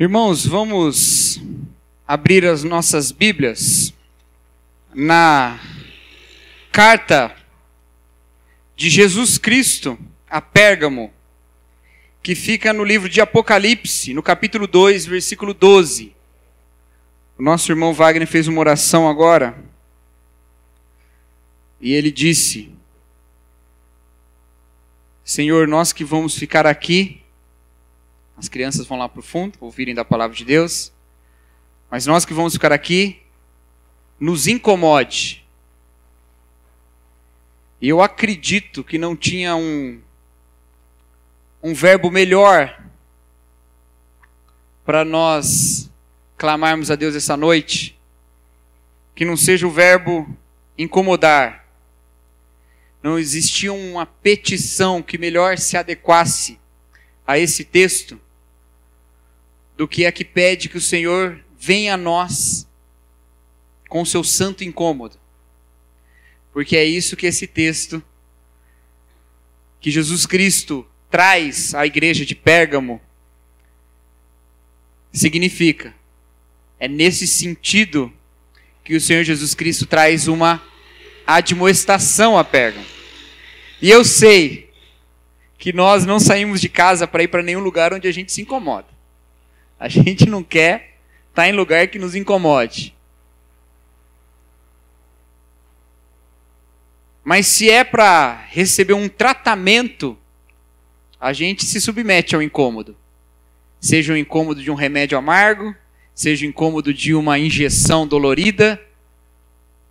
Irmãos, vamos abrir as nossas Bíblias na carta de Jesus Cristo a Pérgamo, que fica no livro de Apocalipse, no capítulo 2, versículo 12. O nosso irmão Wagner fez uma oração agora, e ele disse: Senhor, nós que vamos ficar aqui, as crianças vão lá para o fundo, ouvirem da palavra de Deus, mas nós que vamos ficar aqui, nos incomode. E eu acredito que não tinha um verbo melhor para nós clamarmos a Deus essa noite, que não seja o verbo incomodar. Não existia uma petição que melhor se adequasse a esse texto do que a que pede que o Senhor venha a nós com o seu santo incômodo. Porque é isso que esse texto que Jesus Cristo traz à igreja de Pérgamo significa. É nesse sentido que o Senhor Jesus Cristo traz uma admoestação a Pérgamo. E eu sei que nós não saímos de casa para ir para nenhum lugar onde a gente se incomoda. A gente não quer estar em lugar que nos incomode. Mas se é para receber um tratamento, a gente se submete ao incômodo. Seja o incômodo de um remédio amargo, seja o incômodo de uma injeção dolorida,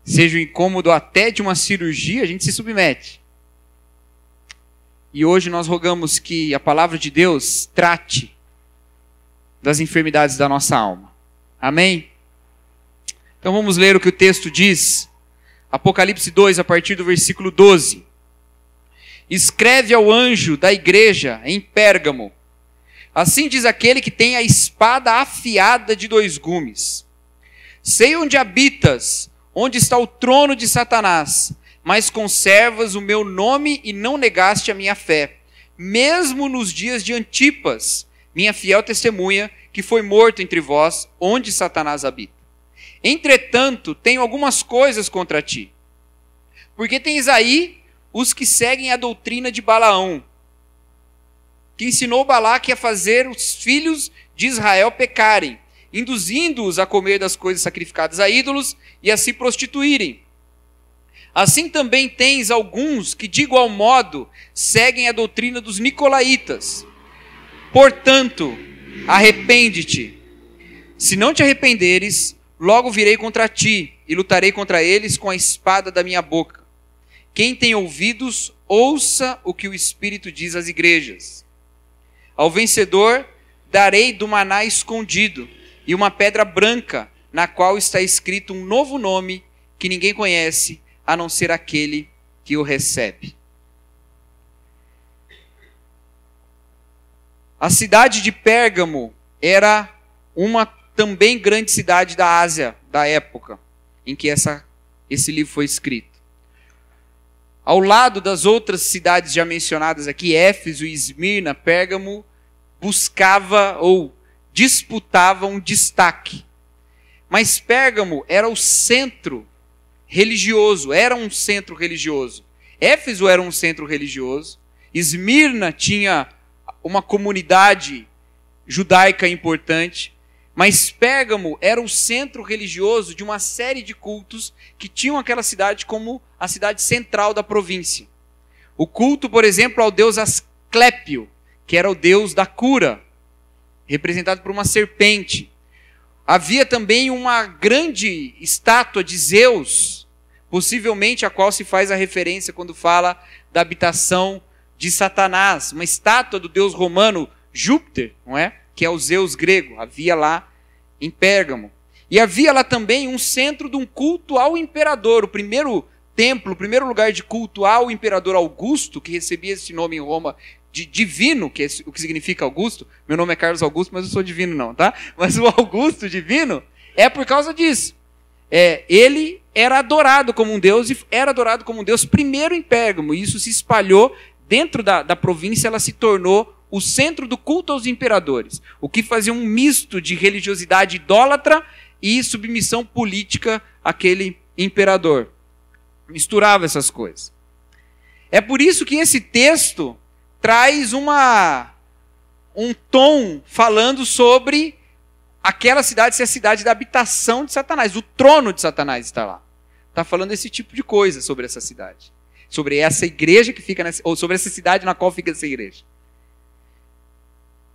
seja o incômodo até de uma cirurgia, a gente se submete. E hoje nós rogamos que a palavra de Deus trate das enfermidades da nossa alma. Amém? Então vamos ler o que o texto diz. Apocalipse 2, a partir do versículo 12. Escreve ao anjo da igreja em Pérgamo: assim diz aquele que tem a espada afiada de 2 gumes. Sei onde habitas, onde está o trono de Satanás, mas conservas o meu nome e não negaste a minha fé, mesmo nos dias de Antipas, minha fiel testemunha, que foi morto entre vós, onde Satanás habita. Entretanto, tenho algumas coisas contra ti, porque tens aí os que seguem a doutrina de Balaão, que ensinou Balaque a fazer os filhos de Israel pecarem, induzindo-os a comer das coisas sacrificadas a ídolos e a se prostituírem. Assim também tens alguns que, de igual modo, seguem a doutrina dos nicolaítas. Portanto, arrepende-te. Se não te arrependeres, logo virei contra ti e lutarei contra eles com a espada da minha boca. Quem tem ouvidos, ouça o que o Espírito diz às igrejas. Ao vencedor darei do maná escondido e uma pedra branca, na qual está escrito um novo nome que ninguém conhece, a não ser aquele que o recebe. A cidade de Pérgamo era uma também grande cidade da Ásia, da época em que esse livro foi escrito. Ao lado das outras cidades já mencionadas aqui, Éfeso e Esmirna, Pérgamo buscava ou disputava um destaque. Mas Pérgamo era o centro religioso, era um centro religioso. Éfeso era um centro religioso. Esmirna tinha uma comunidade judaica importante, mas Pérgamo era o centro religioso de uma série de cultos que tinham aquela cidade como a cidade central da província. O culto, por exemplo, ao deus Asclépio, que era o deus da cura, representado por uma serpente. Havia também uma grande estátua de Zeus, possivelmente a qual se faz a referência quando fala da habitação de Satanás, uma estátua do deus romano Júpiter, não é? Que é o Zeus grego, havia lá em Pérgamo. E havia lá também um centro de um culto ao imperador, o primeiro templo, o primeiro lugar de culto ao imperador Augusto, que recebia esse nome em Roma de divino, que é o que significa Augusto. Meu nome é Carlos Augusto, mas eu sou divino não, tá? Mas o Augusto divino é por causa disso. Ele era adorado como um deus e era adorado como um deus primeiro em Pérgamo, e isso se espalhou dentro da província, ela se tornou o centro do culto aos imperadores, o que fazia um misto de religiosidade idólatra e submissão política àquele imperador. Misturava essas coisas. É por isso que esse texto traz um tom falando sobre aquela cidade ser a cidade da habitação de Satanás. O trono de Satanás está lá. Está falando esse tipo de coisa sobre essa cidade. Sobre essa igreja que fica ou sobre essa cidade na qual fica essa igreja.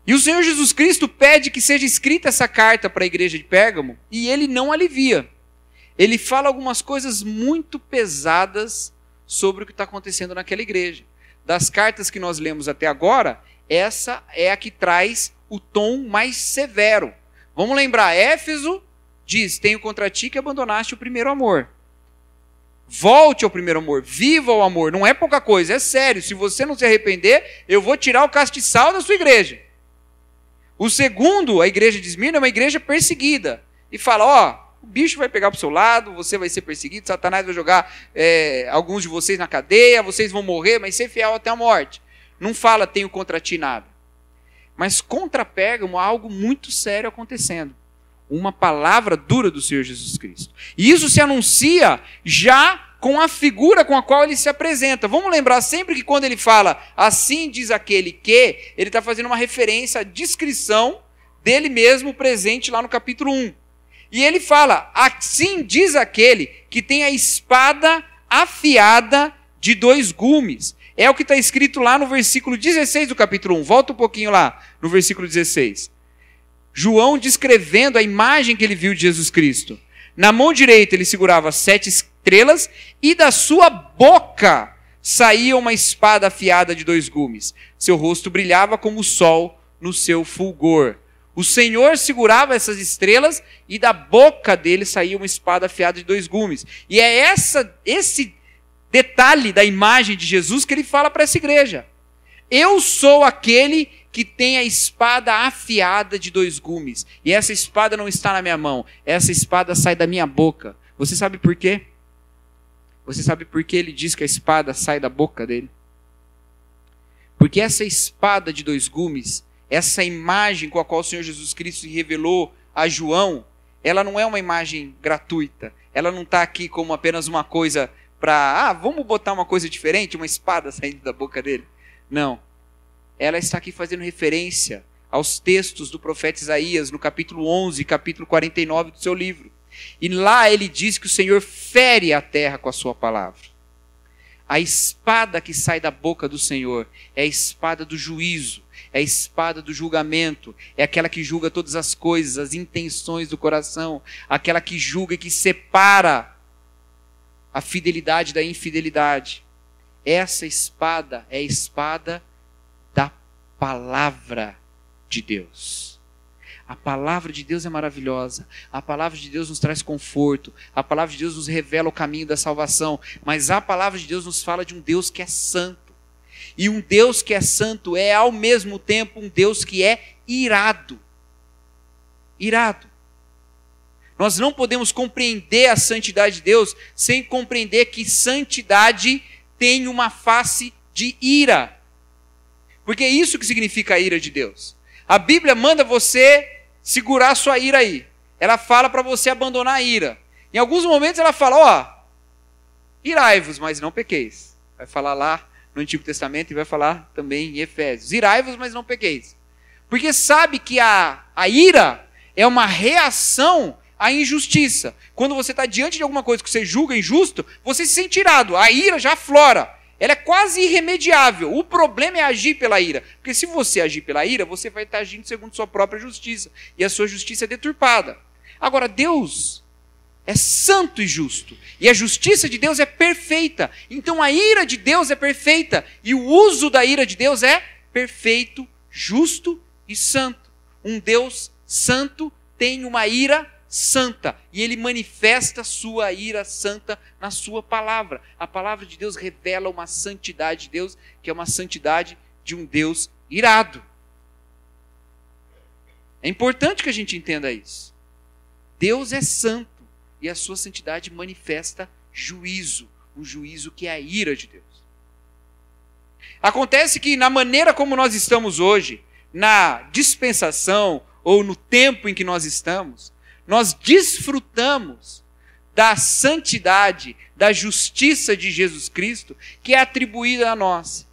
E o Senhor Jesus Cristo pede que seja escrita essa carta para a igreja de Pérgamo, e ele não alivia. Ele fala algumas coisas muito pesadas sobre o que está acontecendo naquela igreja. Das cartas que nós lemos até agora, essa é a que traz o tom mais severo. Vamos lembrar, Éfeso diz: tenho contra ti que abandonaste o primeiro amor. Volte ao primeiro amor, viva o amor, não é pouca coisa, é sério. Se você não se arrepender, eu vou tirar o castiçal da sua igreja. O segundo, a igreja de Esmirna, é uma igreja perseguida. E fala, o bicho vai pegar para o seu lado, você vai ser perseguido, Satanás vai jogar alguns de vocês na cadeia, vocês vão morrer, mas ser fiel até a morte. Não fala, tenho contra ti nada. Mas contra Pérgamo há algo muito sério acontecendo. Uma palavra dura do Senhor Jesus Cristo. E isso se anuncia já com a figura com a qual ele se apresenta. Vamos lembrar sempre que quando ele fala, assim diz aquele que, ele está fazendo uma referência à descrição dele mesmo presente lá no capítulo 1. E ele fala, assim diz aquele que tem a espada afiada de 2 gumes. É o que está escrito lá no versículo 16 do capítulo 1. Volta um pouquinho lá, no versículo 16. João descrevendo a imagem que ele viu de Jesus Cristo. Na mão direita ele segurava 7 estrelas e da sua boca saía uma espada afiada de 2 gumes. Seu rosto brilhava como o sol no seu fulgor. O Senhor segurava essas estrelas e da boca dele saía uma espada afiada de 2 gumes. E é esse detalhe da imagem de Jesus que ele fala para essa igreja. Eu sou aquele que tem a espada afiada de 2 gumes. E essa espada não está na minha mão. Essa espada sai da minha boca. Você sabe por quê? Você sabe por que ele diz que a espada sai da boca dele? Porque essa espada de 2 gumes, essa imagem com a qual o Senhor Jesus Cristo se revelou a João, ela não é uma imagem gratuita. Ela não está aqui como apenas uma coisa para, vamos botar uma coisa diferente, uma espada saindo da boca dele. Não. Ela está aqui fazendo referência aos textos do profeta Isaías, no capítulo 11, capítulo 49 do seu livro. E lá ele diz que o Senhor fere a terra com a sua palavra. A espada que sai da boca do Senhor é a espada do juízo, é a espada do julgamento, é aquela que julga todas as coisas, as intenções do coração, aquela que julga e que separa a fidelidade da infidelidade. Essa espada é a espada da palavra de Deus. A palavra de Deus é maravilhosa. A palavra de Deus nos traz conforto. A palavra de Deus nos revela o caminho da salvação. Mas a palavra de Deus nos fala de um Deus que é santo. E um Deus que é santo é ao mesmo tempo um Deus que é irado. Irado. Nós não podemos compreender a santidade de Deus sem compreender que santidade tem uma face de ira. Porque é isso que significa a ira de Deus. A Bíblia manda você segurar a sua ira aí. Ela fala para você abandonar a ira. Em alguns momentos ela fala, irai-vos, mas não pequeis. Vai falar lá no Antigo Testamento e vai falar também em Efésios. Irai-vos, mas não pequeis. Porque sabe que a ira é uma reação à injustiça. Quando você está diante de alguma coisa que você julga injusto, você se sente irado. A ira já aflora. Ela é quase irremediável. O problema é agir pela ira. Porque se você agir pela ira, você vai estar agindo segundo sua própria justiça. E a sua justiça é deturpada. Agora, Deus é santo e justo. E a justiça de Deus é perfeita. Então a ira de Deus é perfeita. E o uso da ira de Deus é perfeito, justo e santo. Um Deus santo tem uma ira santa, e ele manifesta sua ira santa na sua palavra. A palavra de Deus revela uma santidade de Deus, que é uma santidade de um Deus irado. É importante que a gente entenda isso. Deus é santo, e a sua santidade manifesta juízo, um juízo que é a ira de Deus. Acontece que na maneira como nós estamos hoje, na dispensação ou no tempo em que nós estamos, nós desfrutamos da santidade, da justiça de Jesus Cristo, que é atribuída a nós.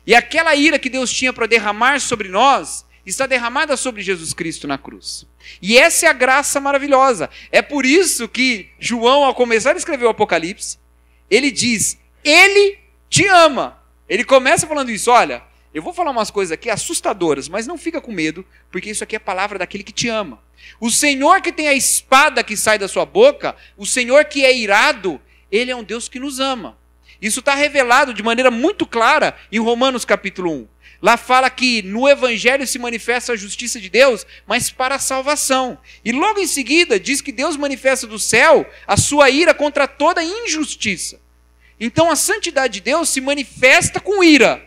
E aquela ira que Deus tinha para derramar sobre nós, está derramada sobre Jesus Cristo na cruz. E essa é a graça maravilhosa. É por isso que João, ao começar a escrever o Apocalipse, ele diz, ele te ama. Ele começa falando isso, olha, eu vou falar umas coisas aqui assustadoras, mas não fica com medo, porque isso aqui é a palavra daquele que te ama. O Senhor que tem a espada que sai da sua boca, o Senhor que é irado, ele é um Deus que nos ama. Isso está revelado de maneira muito clara em Romanos capítulo 1. Lá fala que no Evangelho se manifesta a justiça de Deus, mas para a salvação. E logo em seguida diz que Deus manifesta do céu a sua ira contra toda injustiça. Então a santidade de Deus se manifesta com ira,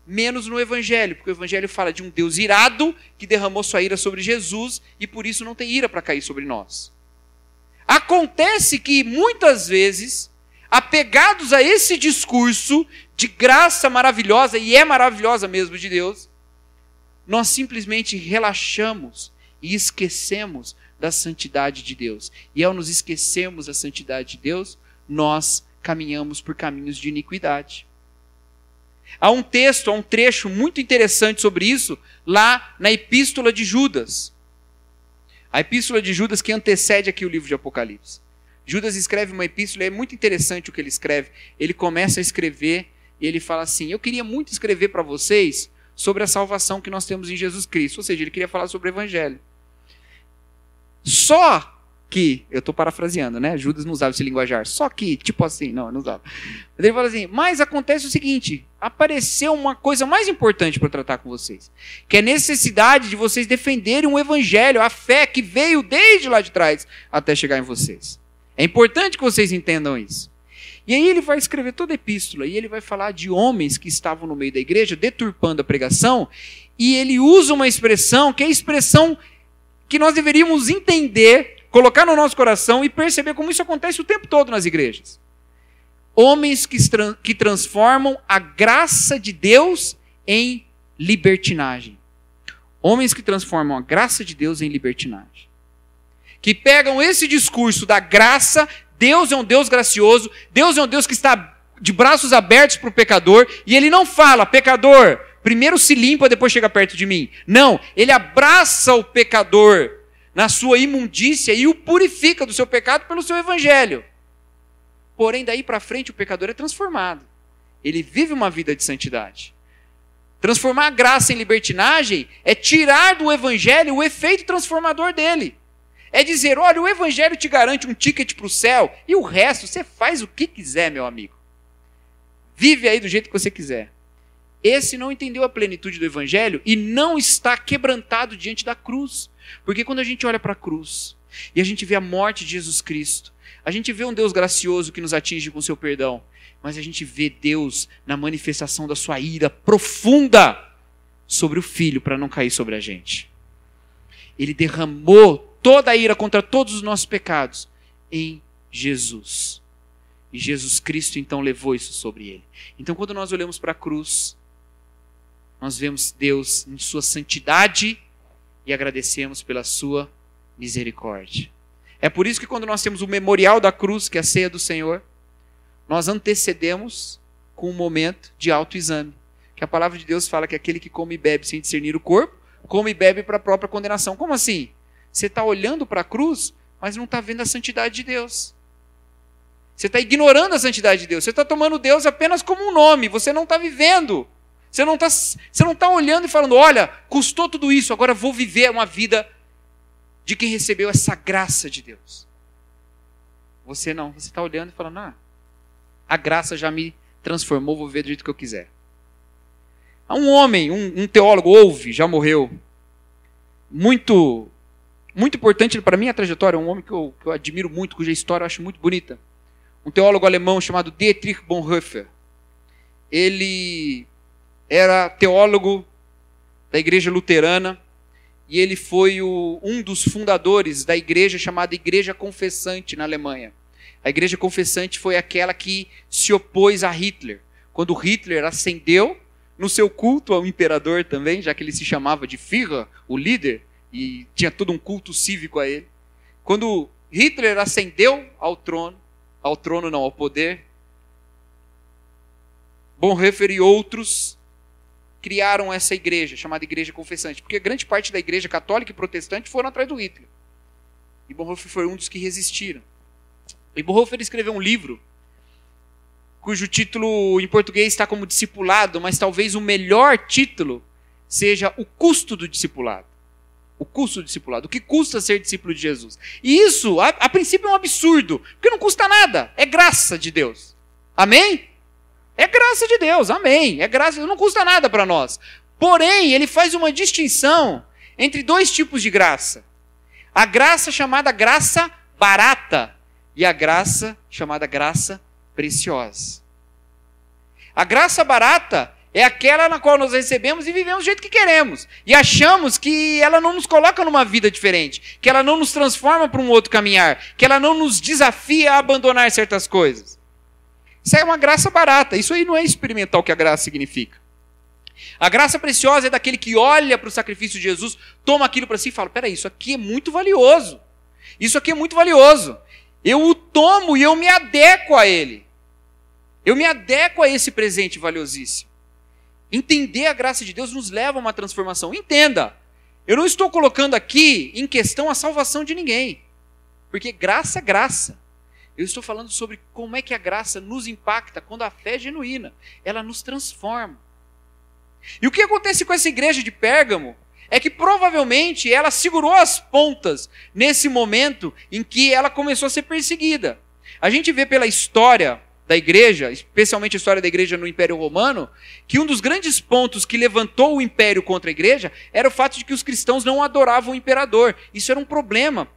menos no Evangelho, porque o Evangelho fala de um Deus irado que derramou sua ira sobre Jesus e por isso não tem ira para cair sobre nós. Acontece que muitas vezes, apegados a esse discurso de graça maravilhosa, e é maravilhosa mesmo de Deus, nós simplesmente relaxamos e esquecemos da santidade de Deus. E ao nos esquecermos da santidade de Deus, nós caminhamos por caminhos de iniquidade. Há um texto, há um trecho muito interessante sobre isso, lá na Epístola de Judas. A Epístola de Judas que antecede aqui o livro de Apocalipse. Judas escreve uma epístola, é muito interessante o que ele escreve. Ele começa a escrever e ele fala assim, eu queria muito escrever para vocês sobre a salvação que nós temos em Jesus Cristo. Ou seja, ele queria falar sobre o Evangelho. Só que, eu estou parafraseando, né? Judas não usava esse linguajar. Só que, tipo assim, não usava. Ele fala assim, mas acontece o seguinte, apareceu uma coisa mais importante para tratar com vocês, que é a necessidade de vocês defenderem o Evangelho, a fé que veio desde lá de trás até chegar em vocês. É importante que vocês entendam isso. E aí ele vai escrever toda a epístola, e ele vai falar de homens que estavam no meio da igreja, deturpando a pregação, e ele usa uma expressão, que é a expressão que nós deveríamos entender, colocar no nosso coração e perceber como isso acontece o tempo todo nas igrejas. Homens que transformam a graça de Deus em libertinagem. Homens que transformam a graça de Deus em libertinagem. Que pegam esse discurso da graça, Deus é um Deus gracioso, Deus é um Deus que está de braços abertos para o pecador, e ele não fala, pecador, primeiro se limpa, depois chega perto de mim. Não, ele abraça o pecador na sua imundícia e o purifica do seu pecado pelo seu evangelho. Porém, daí para frente o pecador é transformado. Ele vive uma vida de santidade. Transformar a graça em libertinagem é tirar do evangelho o efeito transformador dele. É dizer, olha, o evangelho te garante um ticket para o céu e o resto você faz o que quiser, meu amigo. Vive aí do jeito que você quiser. Esse não entendeu a plenitude do evangelho e não está quebrantado diante da cruz. Porque quando a gente olha para a cruz e a gente vê a morte de Jesus Cristo, a gente vê um Deus gracioso que nos atinge com seu perdão, mas a gente vê Deus na manifestação da sua ira profunda sobre o Filho para não cair sobre a gente. Ele derramou toda a ira contra todos os nossos pecados em Jesus. E Jesus Cristo então levou isso sobre ele. Então quando nós olhamos para a cruz, nós vemos Deus em sua santidade e agradecemos pela sua misericórdia. É por isso que quando nós temos o memorial da cruz, que é a ceia do Senhor, nós antecedemos com um momento de autoexame. Que a palavra de Deus fala que aquele que come e bebe sem discernir o corpo, come e bebe para a própria condenação. Como assim? Você está olhando para a cruz, mas não está vendo a santidade de Deus. Você está ignorando a santidade de Deus. Você está tomando Deus apenas como um nome. Você não está vivendo. Você não está olhando e falando, olha, custou tudo isso, agora vou viver uma vida de quem recebeu essa graça de Deus. Você não. Você está olhando e falando, a graça já me transformou, vou viver do jeito que eu quiser. Há um homem, um teólogo, já morreu, muito importante para mim a trajetória, um homem que eu admiro muito, cuja história eu acho muito bonita. Um teólogo alemão chamado Dietrich Bonhoeffer. Ele era teólogo da igreja luterana e ele foi um dos fundadores da igreja chamada Igreja Confessante na Alemanha. A Igreja Confessante foi aquela que se opôs a Hitler. quando Hitler ascendeu no seu culto ao imperador também, já que ele se chamava de Führer, o líder, e tinha todo um culto cívico a ele. Quando Hitler ascendeu ao poder, Bonhoeffer e outros criaram essa igreja, chamada Igreja Confessante, porque grande parte da igreja católica e protestante foram atrás do Hitler. E Bonhoeffer foi um dos que resistiram. E Bonhoeffer escreveu um livro, cujo título em português está como discipulado, mas talvez o melhor título seja O Custo do Discipulado. O custo do discipulado. O que custa ser discípulo de Jesus? E isso, a princípio, é um absurdo, porque não custa nada. É graça de Deus. Amém? É graça de Deus, amém. É graça, não custa nada para nós. Porém, ele faz uma distinção entre dois tipos de graça. A graça chamada graça barata e a graça chamada graça preciosa. A graça barata é aquela na qual nós recebemos e vivemos do jeito que queremos. E achamos que ela não nos coloca numa vida diferente, que ela não nos transforma para um outro caminhar, que ela não nos desafia a abandonar certas coisas. Isso é uma graça barata. Isso aí não é experimentar o que a graça significa. A graça preciosa é daquele que olha para o sacrifício de Jesus, toma aquilo para si e fala, peraí, isso aqui é muito valioso. Isso aqui é muito valioso. Eu o tomo e eu me adequo a ele. Eu me adequo a esse presente valiosíssimo. Entender a graça de Deus nos leva a uma transformação. Entenda, eu não estou colocando aqui em questão a salvação de ninguém. Porque graça é graça. Eu estou falando sobre como é que a graça nos impacta quando a fé é genuína. Ela nos transforma. E o que acontece com essa igreja de Pérgamo é que provavelmente ela segurou as pontas nesse momento em que ela começou a ser perseguida. A gente vê pela história da igreja, especialmente a história da igreja no Império Romano, que um dos grandes pontos que levantou o império contra a igreja era o fato de que os cristãos não adoravam o imperador. Isso era um problema,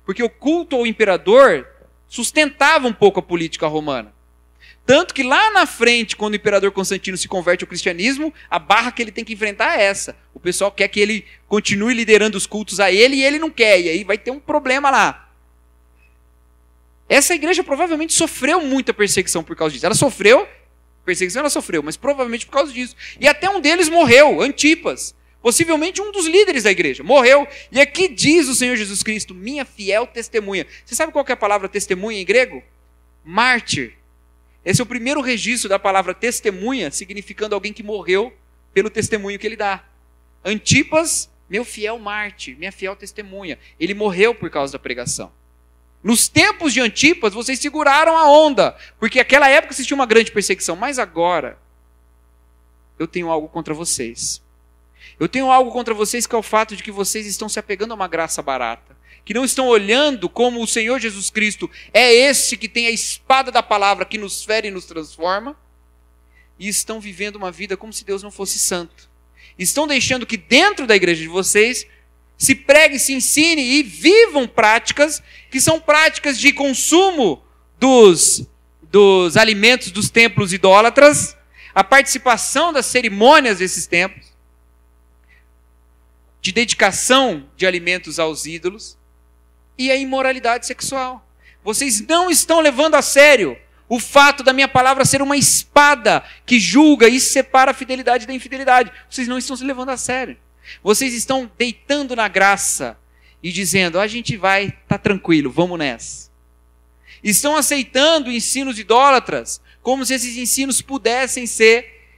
porque o culto ao imperador sustentava um pouco a política romana. Tanto que lá na frente, quando o imperador Constantino se converte ao cristianismo, a barra que ele tem que enfrentar é essa. O pessoal quer que ele continue liderando os cultos a ele e ele não quer, e aí vai ter um problema lá. Essa igreja provavelmente sofreu muita perseguição por causa disso. Ela sofreu, mas provavelmente por causa disso. E até um deles morreu, Antipas. Possivelmente um dos líderes da igreja. Morreu. E aqui diz o Senhor Jesus Cristo, minha fiel testemunha. Você sabe qual que é a palavra testemunha em grego? Mártir. Esse é o primeiro registro da palavra testemunha, significando alguém que morreu pelo testemunho que ele dá. Antipas, meu fiel mártir, minha fiel testemunha. Ele morreu por causa da pregação. Nos tempos de Antipas, vocês seguraram a onda, porque naquela época existia uma grande perseguição. Mas agora, eu tenho algo contra vocês. Eu tenho algo contra vocês que é o fato de que vocês estão se apegando a uma graça barata. Que não estão olhando como o Senhor Jesus Cristo é esse que tem a espada da palavra que nos fere e nos transforma. E estão vivendo uma vida como se Deus não fosse santo. Estão deixando que dentro da igreja de vocês se pregue, se ensine e vivam práticas que são práticas de consumo dos alimentos dos templos idólatras, a participação das cerimônias desses templos, de dedicação de alimentos aos ídolos e a imoralidade sexual. Vocês não estão levando a sério o fato da minha palavra ser uma espada que julga e separa a fidelidade da infidelidade. Vocês não estão se levando a sério. Vocês estão deitando na graça e dizendo, a gente vai, tá tranquilo, vamos nessa. Estão aceitando ensinos idólatras como se esses ensinos pudessem ser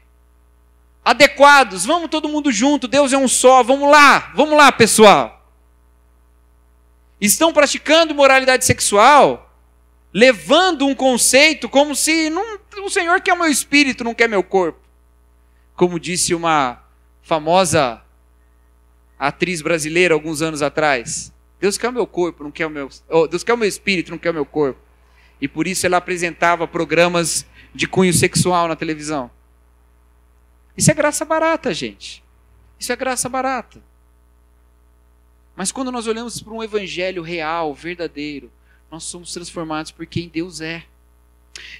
adequados. Vamos todo mundo junto, Deus é um só, vamos lá pessoal. Estão praticando imoralidade sexual, levando um conceito como se o Senhor quer o meu espírito, não quer meu corpo. Como disse uma famosa atriz brasileira alguns anos atrás, Deus quer o meu corpo, não quer o meu... Deus quer o meu espírito, não quer o meu corpo. E por isso ela apresentava programas de cunho sexual na televisão. Isso é graça barata, gente. Isso é graça barata. Mas quando nós olhamos para um evangelho real, verdadeiro, nós somos transformados por quem Deus é.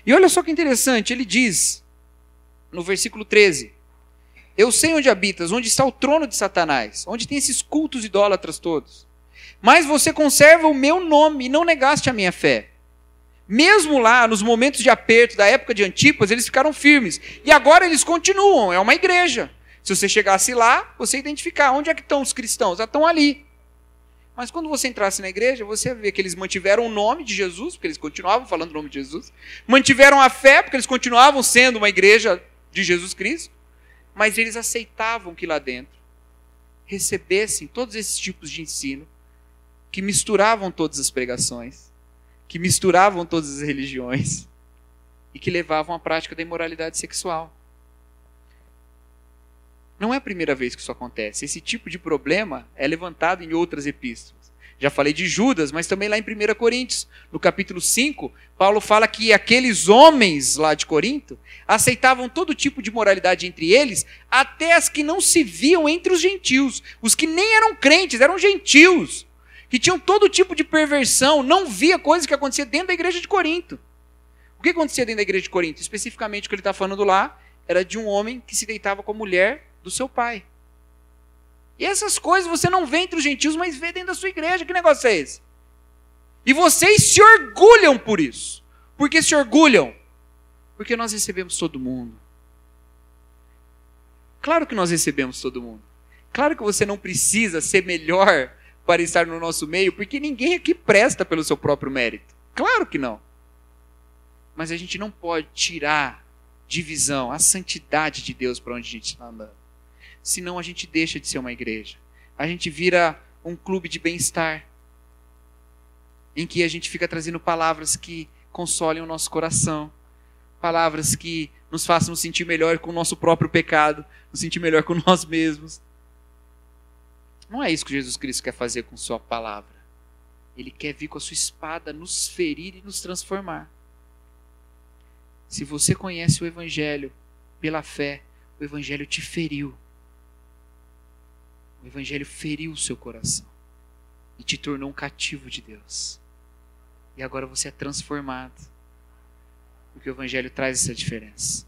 E olha só que interessante, ele diz, no versículo 13, eu sei onde habitas, onde está o trono de Satanás, onde tem esses cultos idólatras todos. Mas você conserva o meu nome e não negaste a minha fé. Mesmo lá, nos momentos de aperto da época de Antipas, eles ficaram firmes. E agora eles continuam, é uma igreja. Se você chegasse lá, você ia identificar onde é que estão os cristãos. Já estão ali. Mas quando você entrasse na igreja, você ia ver que eles mantiveram o nome de Jesus, porque eles continuavam falando o nome de Jesus. Mantiveram a fé, porque eles continuavam sendo uma igreja de Jesus Cristo. Mas eles aceitavam que lá dentro recebessem todos esses tipos de ensino, que misturavam todas as pregações, que misturavam todas as religiões e que levavam à prática da imoralidade sexual. Não é a primeira vez que isso acontece. Esse tipo de problema é levantado em outras epístolas. Já falei de Judas, mas também lá em 1 Coríntios. No capítulo 5, Paulo fala que aqueles homens lá de Corinto aceitavam todo tipo de moralidade entre eles, até as que não se viam entre os gentios. Os que nem eram crentes, eram gentios, que tinham todo tipo de perversão, não via coisas que acontecia dentro da igreja de Corinto. O que acontecia dentro da igreja de Corinto? Especificamente o que ele está falando lá, era de um homem que se deitava com a mulher do seu pai. E essas coisas você não vê entre os gentios, mas vê dentro da sua igreja. Que negócio é esse? E vocês se orgulham por isso. Por que se orgulham? Porque nós recebemos todo mundo. Claro que nós recebemos todo mundo. Claro que você não precisa ser melhor para estar no nosso meio, porque ninguém aqui presta pelo seu próprio mérito. Claro que não. Mas a gente não pode tirar de visão a santidade de Deus para onde a gente está andando. Senão a gente deixa de ser uma igreja. A gente vira um clube de bem-estar, em que a gente fica trazendo palavras que consolem o nosso coração, palavras que nos façam nos sentir melhor com o nosso próprio pecado, nos sentir melhor com nós mesmos. Não é isso que Jesus Cristo quer fazer com sua palavra. Ele quer vir com a sua espada, nos ferir e nos transformar. Se você conhece o Evangelho pela fé, o Evangelho te feriu. O Evangelho feriu o seu coração e te tornou um cativo de Deus. E agora você é transformado. Porque o Evangelho traz essa diferença.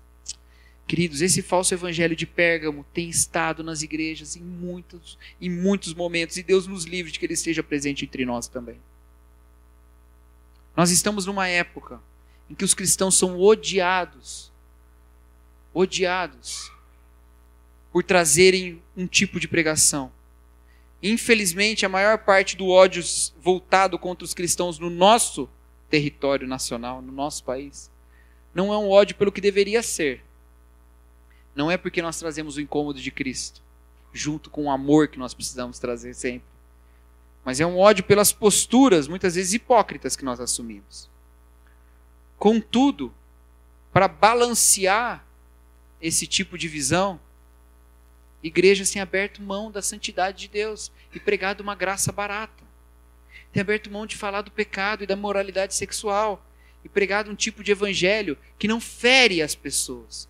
Queridos, esse falso evangelho de Pérgamo tem estado nas igrejas em muitos momentos, e Deus nos livre de que ele esteja presente entre nós também. Nós estamos numa época em que os cristãos são odiados por trazerem um tipo de pregação. Infelizmente, a maior parte do ódio voltado contra os cristãos no nosso território nacional, no nosso país, não é um ódio pelo que deveria ser. Não é porque nós trazemos o incômodo de Cristo, junto com o amor que nós precisamos trazer sempre. Mas é um ódio pelas posturas, muitas vezes hipócritas, que nós assumimos. Contudo, para balancear esse tipo de visão, igrejas têm aberto mão da santidade de Deus e pregado uma graça barata. Tem aberto mão de falar do pecado e da moralidade sexual e pregado um tipo de evangelho que não fere as pessoas.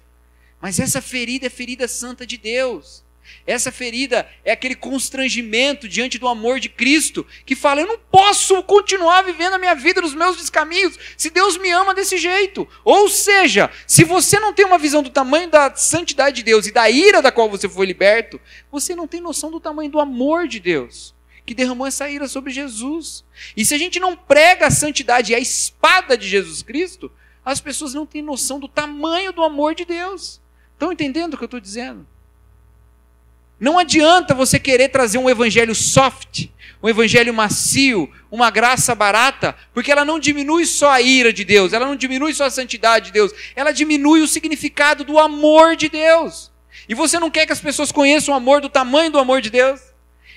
Mas essa ferida é ferida santa de Deus. Essa ferida é aquele constrangimento diante do amor de Cristo, que fala, eu não posso continuar vivendo a minha vida nos meus descaminhos, se Deus me ama desse jeito. Ou seja, se você não tem uma visão do tamanho da santidade de Deus e da ira da qual você foi liberto, você não tem noção do tamanho do amor de Deus, que derramou essa ira sobre Jesus. E se a gente não prega a santidade e a espada de Jesus Cristo, as pessoas não têm noção do tamanho do amor de Deus. Estão entendendo o que eu estou dizendo? Não adianta você querer trazer um evangelho soft, um evangelho macio, uma graça barata, porque ela não diminui só a ira de Deus, ela não diminui só a santidade de Deus, ela diminui o significado do amor de Deus. E você não quer que as pessoas conheçam o amor do tamanho do amor de Deus?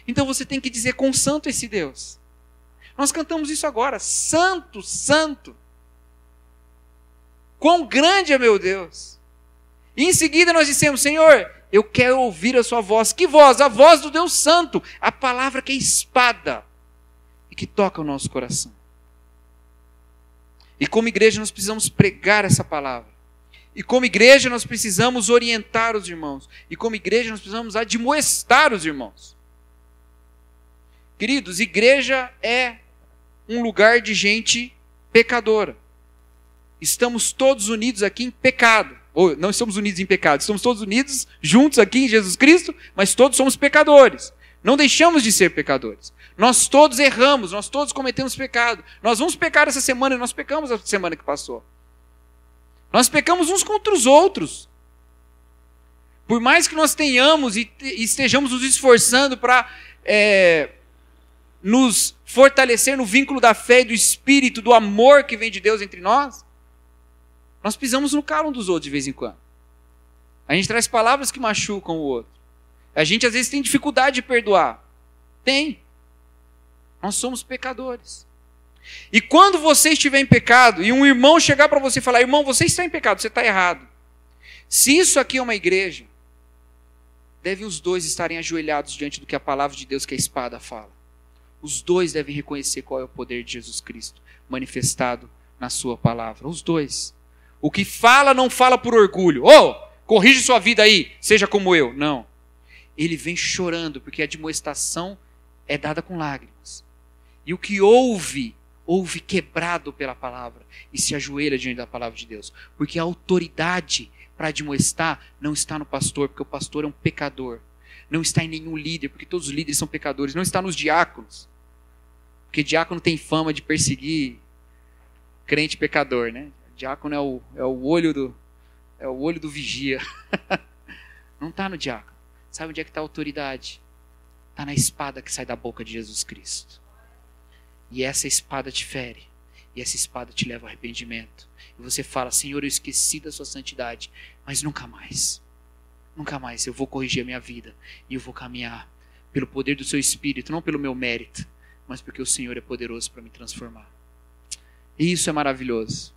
Então você tem que dizer quão santo é esse Deus. Nós cantamos isso agora, santo, santo. Quão grande é meu Deus. E em seguida nós dissemos, Senhor, eu quero ouvir a sua voz. Que voz? A voz do Deus Santo. A palavra que é espada e que toca o nosso coração. E como igreja nós precisamos pregar essa palavra. E como igreja nós precisamos orientar os irmãos. E como igreja nós precisamos admoestar os irmãos. Queridos, igreja é um lugar de gente pecadora. Estamos todos unidos aqui em pecado. Ou não estamos unidos em pecado, estamos todos unidos juntos aqui em Jesus Cristo, mas todos somos pecadores. Não deixamos de ser pecadores. Nós todos erramos, nós todos cometemos pecado. Nós vamos pecar essa semana e nós pecamos a semana que passou. Nós pecamos uns contra os outros. Por mais que nós tenhamos e estejamos nos esforçando para nos fortalecer no vínculo da fé e do Espírito, do amor que vem de Deus entre nós, nós pisamos no calo um dos outros de vez em quando. A gente traz palavras que machucam o outro. A gente às vezes tem dificuldade de perdoar. Tem. Nós somos pecadores. E quando você estiver em pecado, e um irmão chegar para você e falar, irmão, você está em pecado, você está errado. Se isso aqui é uma igreja, devem os dois estarem ajoelhados diante do que a palavra de Deus, que a espada fala. Os dois devem reconhecer qual é o poder de Jesus Cristo, manifestado na sua palavra. Os dois. O que fala, não fala por orgulho. Corrige sua vida aí, seja como eu. Não. Ele vem chorando, porque a admoestação é dada com lágrimas. E o que ouve quebrado pela palavra e se ajoelha diante da palavra de Deus. Porque a autoridade para admoestar não está no pastor, porque o pastor é um pecador. Não está em nenhum líder, porque todos os líderes são pecadores. Não está nos diáconos, porque diácono tem fama de perseguir crente pecador, né? Diácono é o olho do vigia. Não está no diácono. Sabe onde é que está a autoridade? Está na espada que sai da boca de Jesus Cristo. E essa espada te fere. E essa espada te leva ao arrependimento. E você fala, Senhor, eu esqueci da sua santidade, mas nunca mais. Nunca mais eu vou corrigir a minha vida. E eu vou caminhar pelo poder do seu Espírito, não pelo meu mérito, mas porque o Senhor é poderoso para me transformar. E isso é maravilhoso.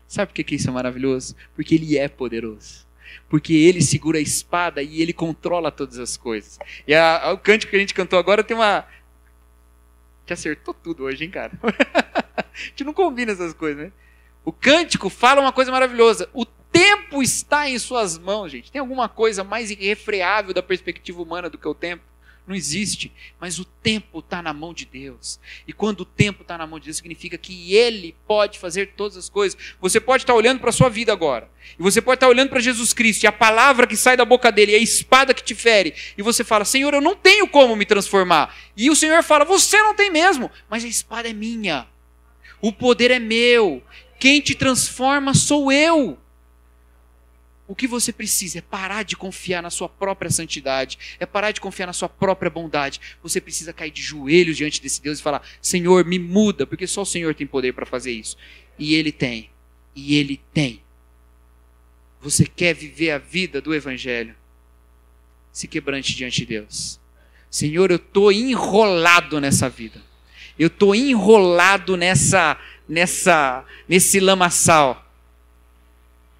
Sabe por que isso é maravilhoso? Porque Ele é poderoso. Porque Ele segura a espada e Ele controla todas as coisas. E o cântico que a gente cantou agora tem uma... Te acertou tudo hoje, hein, cara? A gente não combina essas coisas, né? O cântico fala uma coisa maravilhosa. O tempo está em suas mãos, gente. Tem alguma coisa mais irrefreável da perspectiva humana do que o tempo? Não existe. Mas o tempo está na mão de Deus. E quando o tempo está na mão de Deus, significa que Ele pode fazer todas as coisas. Você pode estar olhando para a sua vida agora. E você pode estar olhando para Jesus Cristo. E a palavra que sai da boca dele, e a espada que te fere. E você fala, Senhor, eu não tenho como me transformar. E o Senhor fala, você não tem mesmo. Mas a espada é minha. O poder é meu. Quem te transforma sou eu. O que você precisa é parar de confiar na sua própria santidade, é parar de confiar na sua própria bondade. Você precisa cair de joelhos diante desse Deus e falar, Senhor, me muda, porque só o Senhor tem poder para fazer isso. E Ele tem. E Ele tem. Você quer viver a vida do Evangelho? Se quebrante diante de Deus. Senhor, eu estou enrolado nessa vida. Eu estou enrolado nesse lamaçal.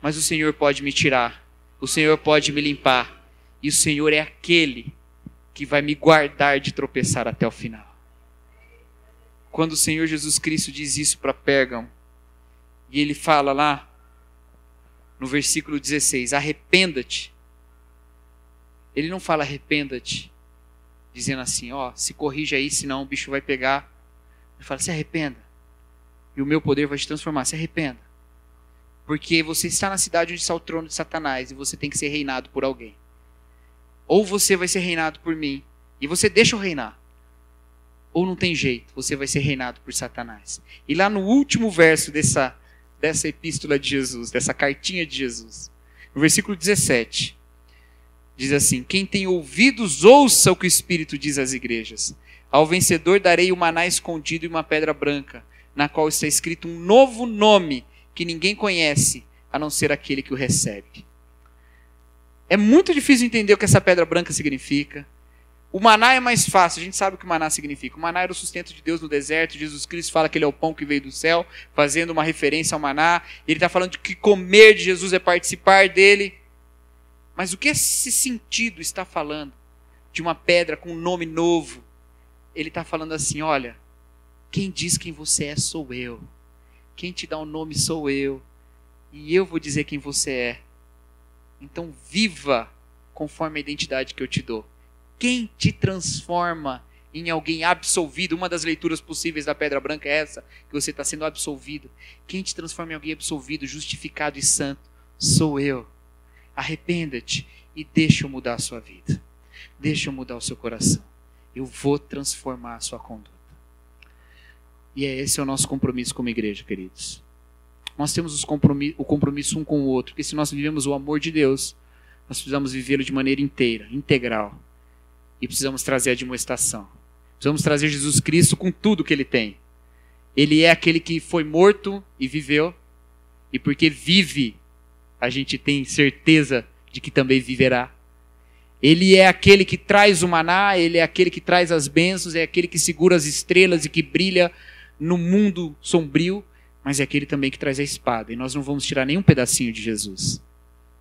Mas o Senhor pode me tirar. O Senhor pode me limpar. E o Senhor é aquele que vai me guardar de tropeçar até o final. Quando o Senhor Jesus Cristo diz isso para Pérgamo, e Ele fala lá, no versículo 16, arrependa-te. Ele não fala arrependa-te, dizendo assim, se corrige aí, senão o bicho vai pegar. Ele fala, se arrependa. E o meu poder vai te transformar, se arrependa. Porque você está na cidade onde está o trono de Satanás e você tem que ser reinado por alguém. Ou você vai ser reinado por mim e você deixa eu reinar. Ou não tem jeito, você vai ser reinado por Satanás. E lá no último verso dessa epístola de Jesus, dessa cartinha de Jesus, no versículo 17, diz assim, quem tem ouvidos, ouça o que o Espírito diz às igrejas. Ao vencedor darei o maná escondido e uma pedra branca, na qual está escrito um novo nome, que ninguém conhece, a não ser aquele que o recebe. É muito difícil entender o que essa pedra branca significa. O maná é mais fácil, a gente sabe o que o maná significa. O maná era o sustento de Deus no deserto, Jesus Cristo fala que ele é o pão que veio do céu, fazendo uma referência ao maná. Ele está falando de que comer de Jesus é participar dele. Mas o que esse sentido está falando? De uma pedra com um nome novo. Ele está falando assim, olha, quem diz quem você é sou eu. Quem te dá o nome sou eu. E eu vou dizer quem você é. Então viva conforme a identidade que eu te dou. Quem te transforma em alguém absolvido? Uma das leituras possíveis da pedra branca é essa, que você está sendo absolvido. Quem te transforma em alguém absolvido, justificado e santo? Sou eu. Arrependa-te e deixa eu mudar a sua vida. Deixa eu mudar o seu coração. Eu vou transformar a sua conduta. E esse é o nosso compromisso como igreja, queridos. Nós temos o compromisso um com o outro, porque se nós vivemos o amor de Deus, nós precisamos vivê-lo de maneira inteira, integral. E precisamos trazer a admoestação. Precisamos trazer Jesus Cristo com tudo que Ele tem. Ele é aquele que foi morto e viveu. E porque vive, a gente tem certeza de que também viverá. Ele é aquele que traz o maná, Ele é aquele que traz as bênçãos, é aquele que segura as estrelas e que brilha no mundo sombrio, mas é aquele também que traz a espada. E nós não vamos tirar nenhum pedacinho de Jesus.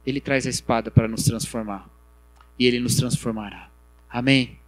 Ele traz a espada para nos transformar. E Ele nos transformará. Amém?